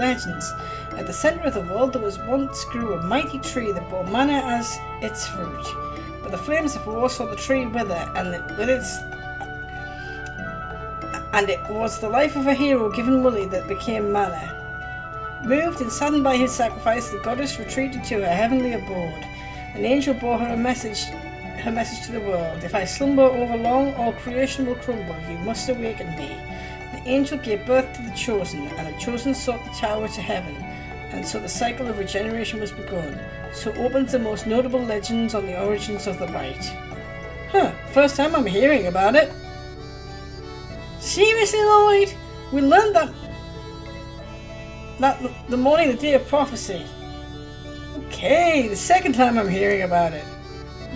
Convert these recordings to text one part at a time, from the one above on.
legends. At the centre of the world there was once grew a mighty tree that bore manna as its fruit. But the flames of war saw the tree wither, and it was the life of a hero given Wooly that became manna. Moved and saddened by his sacrifice, the goddess retreated to her heavenly abode. An angel bore her message to the world. If I slumber over long, all creation will crumble. You must awaken me. The angel gave birth to the chosen, and the chosen sought the tower to heaven, and so the cycle of regeneration was begun. So opens the most notable legends on the origins of the rite. First time I'm hearing about it. Seriously, Lloyd? We learned that the morning, the day of prophecy. Okay, the second time I'm hearing about it.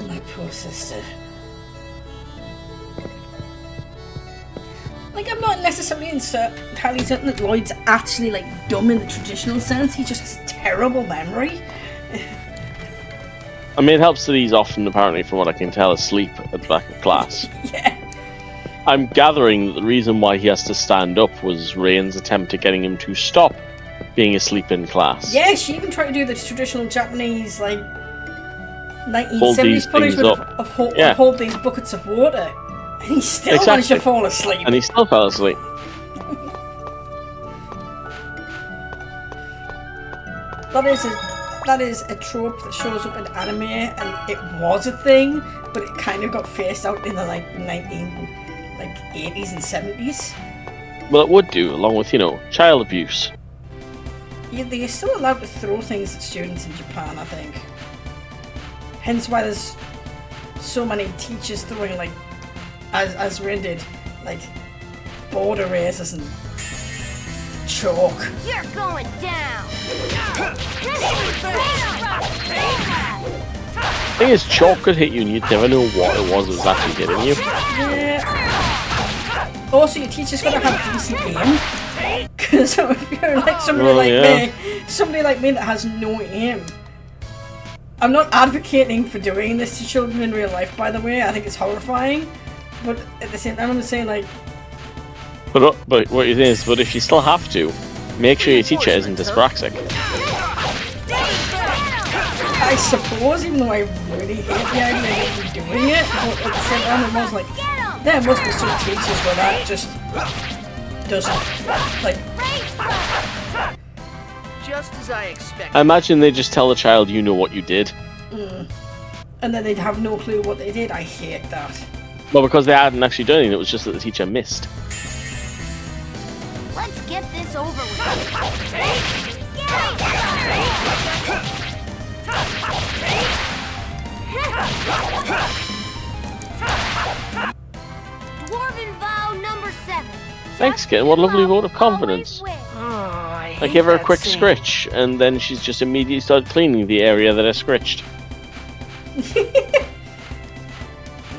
My poor sister. Like, I'm not necessarily entirely certain that Lloyd's actually, like, dumb in the traditional sense. He just has terrible memory. I mean, it helps that he's often, apparently, from what I can tell, asleep at the back of class. Yeah. I'm gathering that the reason why he has to stand up was Rain's attempt at getting him to stop being asleep in class. Yeah, she even tried to do the traditional Japanese, like, 1970s punishment of hold these buckets of water. And he still managed to fall asleep. And he still fell asleep. That is a trope that shows up in anime, and it was a thing, but it kind of got phased out in the, like, 80s and 70s. Well, it would do, along with, child abuse. Yeah, they're still allowed to throw things at students in Japan, I think. Hence why there's so many teachers throwing, like, as Rin did, like, board erasers and chalk. You're going down! The thing is, chalk could hit you and you'd never know what it was that was actually hitting you. Yeah. Also, your teacher's got to have decent aim. Because if you're like somebody like me that has no aim. I'm not advocating for doing this to children in real life, by the way. I think it's horrifying. But at the same time, I'm saying, like... But what it is, but if you still have to, make sure your teacher isn't dyspraxic. I suppose, even though I really hate the idea of doing it, but at the same time, I'm almost like, there must be some teachers where that just doesn't, like... Just as I expected. I imagine they just tell the child, you know what you did. And then they'd have no clue what they did. I hate that. Well, because they hadn't actually done anything, it was just that the teacher missed. Let's get this over with. Dwarven vow number 7. Thanks, Kitten. What a lovely vote of confidence. I gave her a quick scritch, and then she's just immediately started cleaning the area that I scritched.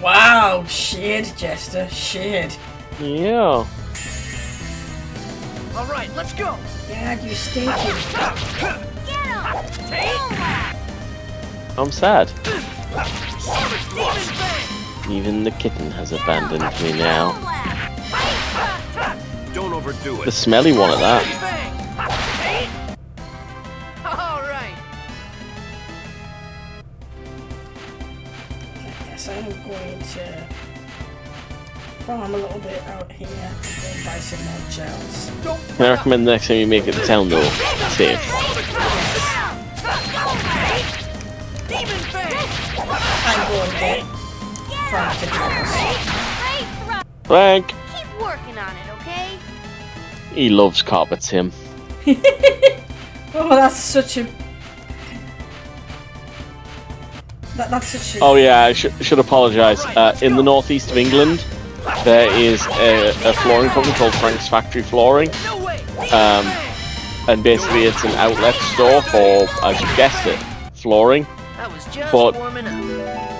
Wow, shade, Jester, shade. Yeah. All right, let's go. Dad, you stinky. I'm sad. Even the kitten has abandoned me now. Don't overdo it. The smelly one at that. All right. Yes, I'm going to farm a little bit out here and go buy some more gels. I recommend the next time you make it to town, though, safe. I'm going to get farm to gels. Frank! Keep working on it, okay? He loves carpets, him. Oh, that's such a... That's such a... Oh yeah, I should apologise. In the northeast of England, there is a flooring company called Frank's Factory Flooring. And basically it's an outlet store for, as you guessed it, flooring. But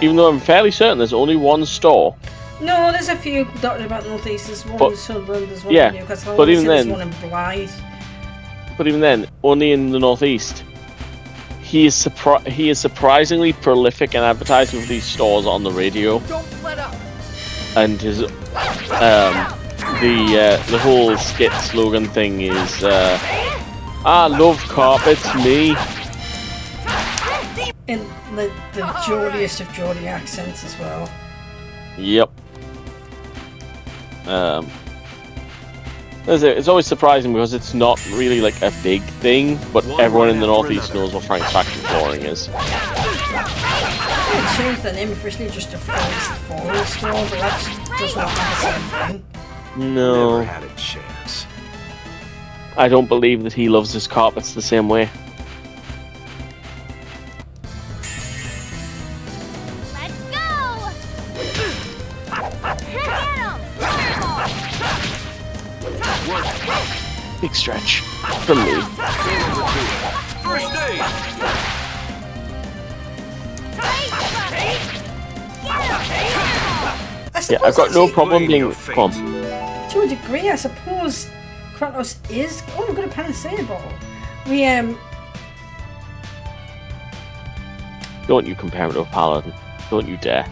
even though I'm fairly certain there's only one store. No, there's a few dotted about northeast. There's one in Sunderland, there's one in Newcastle, but even then, there's one in Blythe. But even then, only in the northeast. He is surprisingly prolific in advertising for these stores on the radio. Don't let up. And his the whole skit slogan thing is I love carpets, me. In the jolliest of Geordie accents as well. Yep. It's always surprising because it's not really like a big thing, but everyone in the Northeast knows what Frank's Factory Flooring is. They changed the name officially just to Forest Store, but that does not have the same thing. No. Never had a chance. I don't believe that he loves his carpets the same way. Let's go! Get him! Big stretch from me. First aid. Yeah, I've got no problem being. Come on. To a degree, I suppose Kratos is. Oh, we've got a panacea bottle. We Don't you compare him to a paladin? Don't you dare.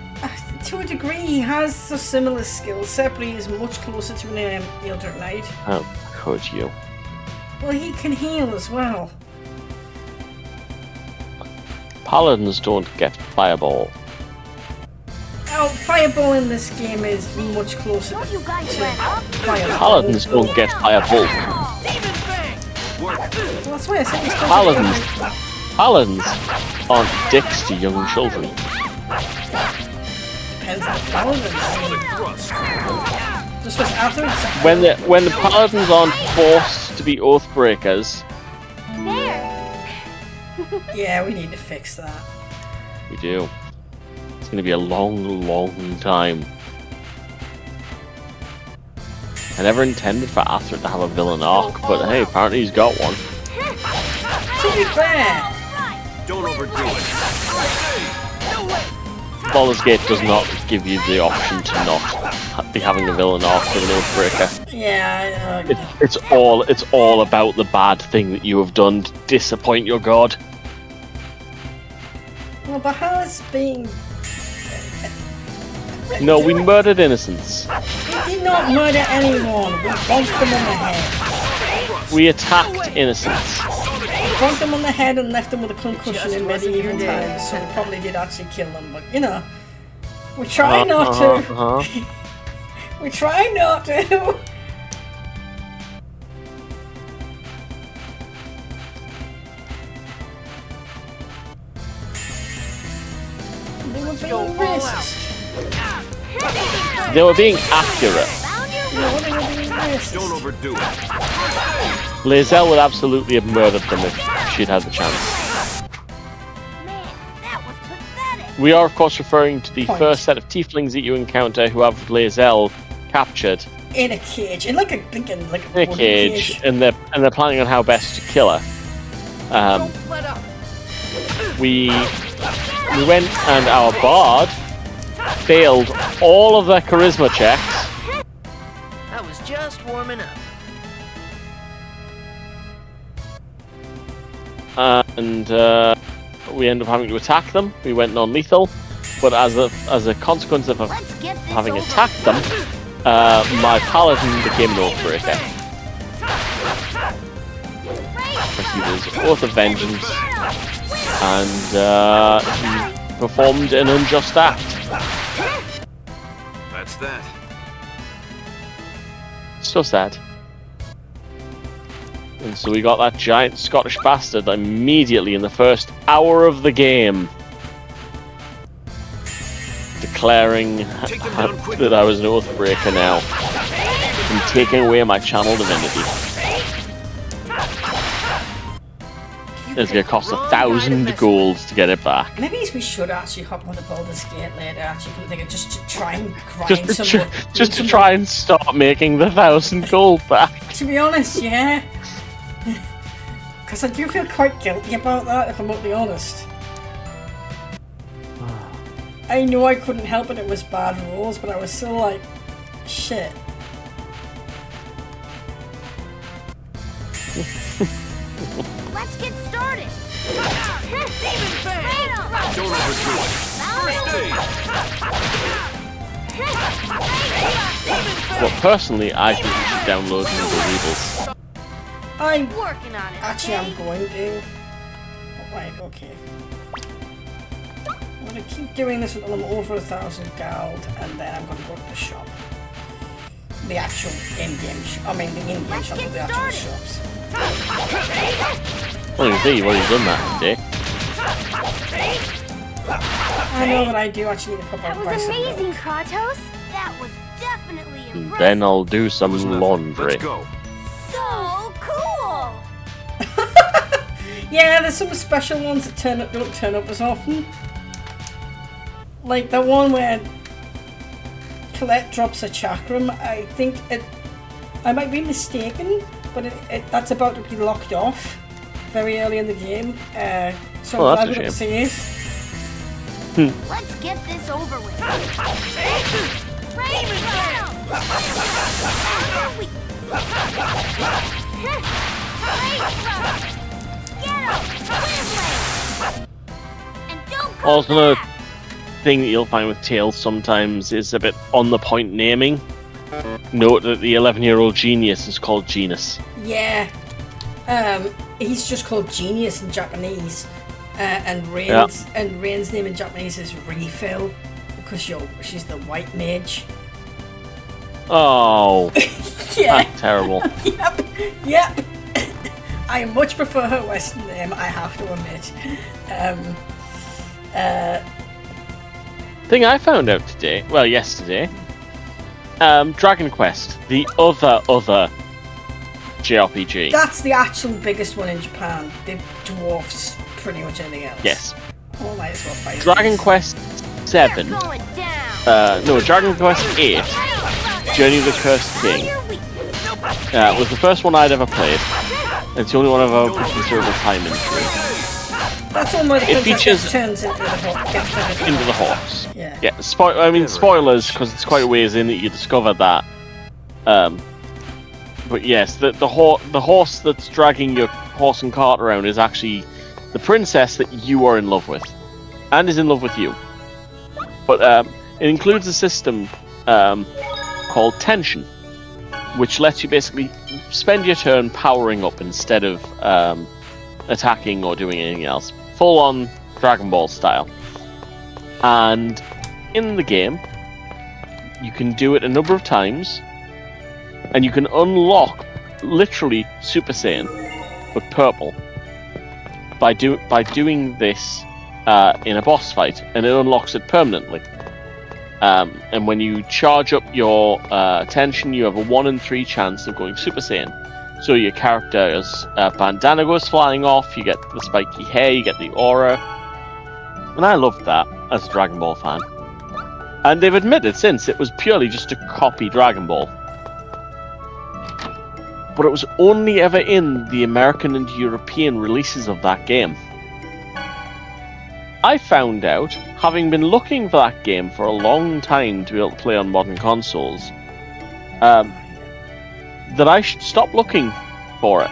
to a degree, he has a similar skill set, but he is much closer to an Elder Knight. How could you? Well, he can heal as well. Paladins don't get fireball. Oh, Fireball in this game is much closer Don't to you guys let up? Fireball. Paladins don't get fireball. Demon Fang! Well, that's why I said he's Paladins aren't dicks to young children. Depends on the Paladin. Just because Athred. When the Paladins aren't forced to be Oathbreakers, There! Yeah, we need to fix that. we do. It's going to be a long, long time. I never intended for Athred to have a villain arc, but hey, apparently he's got one. To be fair, Don't overdo it. Baldur's Gate does not give you the option to not be having a villain arc with an Oathbreaker. yeah, It's all about the bad thing that you have done to disappoint your god. well, but how is being? No, we murdered innocents. We did not murder anyone. We bonked them on the head. We attacked innocents. We bonked them on the head and left them with a concussion in medieval times, so we probably did actually kill them. But you know, we try not to. We try not to. They were being racist. They were being accurate. No, they were being racist. Don't overdo it. Lae'zel would absolutely have murdered them if she'd had the chance. Man, that was pathetic! We are, of course, referring to the Point. first set of tieflings that you encounter who have Lae'zel captured In a cage, in like a in a wooden cage, and they're planning on how best to kill her. Don't let up! We went and our bard failed all of their charisma checks. I was just warming up. And we ended up having to attack them. We went non-lethal, but as a consequence of Let's get this having over attacked them, my paladin became an Oathbreaker. He was Oath of Vengeance, and he performed an unjust act. That's that. So sad. And so we got that giant Scottish bastard immediately in the first hour of the game, declaring that I was an Oathbreaker now, and taking away my channel divinity. It's going to cost 1,000 gold to get it back. Maybe we should actually hop on the Baldur's Gate later. Actually, come think of just to try and grind Just to try and start making the 1,000 gold back. To be honest, yeah. Because I do feel quite guilty about that, if I'm not being honest. I know I couldn't help it, it was bad rolls, but I was still like, shit. Let's get started! Demon Fang! Don't overdo it. First aid. But personally, I think you should download Medieval Rebels. I Working on it. actually okay? am going to. But right, okay. I'm going to keep doing this until I'm over 1,000 gold, and then I'm going to go to the shop. The actual in-game shop. I mean, the in-game Let's shop, get but the actual started. shops. Well, you see, you've already done that today. I know that I do actually need to pop That out was price of milk. amazing, Kratos. That was definitely And impressive. then I'll do some Was nothing. laundry. Let's go. So cool. Yeah, there's some special ones that don't turn up as often. Like the one where Colette drops a chakram. I think I might be mistaken, but that's about to be locked off very early in the game. So Oh, I'm that's a glad to see it. Let's get this over with. Rain down. And don't come Also, another back. thing that you'll find with Tails sometimes is a bit on the point naming. Note that the 11-year-old genius is called Genus. Yeah. He's just called Genius in Japanese. And Rain's name in Japanese is Refill because she's the white mage. Oh, Yeah. that's terrible. Yep. I much prefer her Western name, I have to admit. Thing I found out yesterday, Dragon Quest, the other JRPG. That's the actual biggest one in Japan. They dwarfs pretty much anything else. Yes. Oh, might as well fight Dragon these. Quest They're 7. going down. No, Dragon Quest 8, Journey of the Cursed King, was the first one I'd ever played. It's the only one I've ever put considerable time into. That's one where the It princess features- turns into the horse. Into the horse. Yeah. Yeah, spoilers, because it's quite a ways in that you discover that. But yes, the horse that's dragging your horse and cart around is actually the princess that you are in love with, and is in love with you. But it includes a system called tension, which lets you basically spend your turn powering up instead of attacking or doing anything else. Full on Dragon Ball style. And in the game, you can do it a number of times, and you can unlock literally Super Saiyan, but purple, by doing this in a boss fight, and it unlocks it permanently. And when you charge up your attention, you have a 1 in 3 chance of going Super Saiyan. So your character's bandana goes flying off, you get the spiky hair, you get the aura. And I loved that as a Dragon Ball fan. And they've admitted since it was purely just to copy Dragon Ball. But it was only ever in the American and European releases of that game. I found out, having been looking for that game for a long time to be able to play on modern consoles, that I should stop looking for it.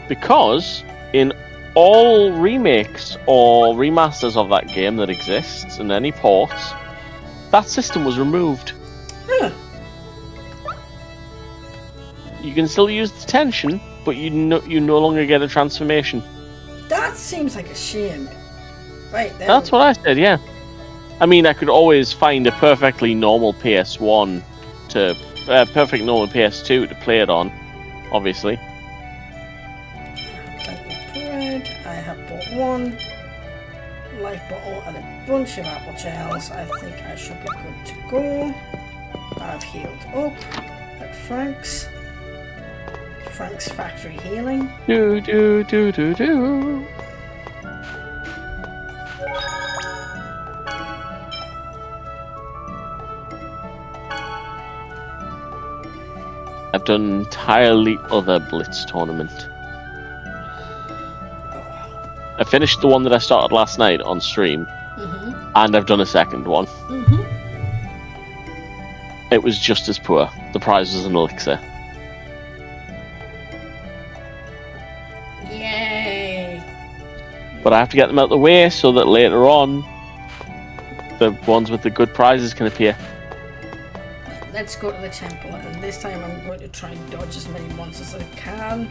Because in all remakes or remasters of that game that exists, and any ports, that system was removed. Huh. You can still use the tension, but you no longer get a transformation. That seems like a shame. Right then. That's what I said, yeah. I mean, I could always find a perfectly normal PS1 to... perfect normal PS2 to play it on, obviously. Plenty of bread. I have bought 1 life bottle and a bunch of apple gels. I think I should be good to go. I've healed up at Frank's Factory Healing. Do do do do do. I've done an entirely other Blitz tournament. I finished the one that I started last night on stream, and I've done a second one. It was just as poor. The prize was an elixir. Yay! But I have to get them out of the way so that later on, the ones with the good prizes can appear. Let's go to the temple, and this time I'm going to try and dodge as many monsters as I can.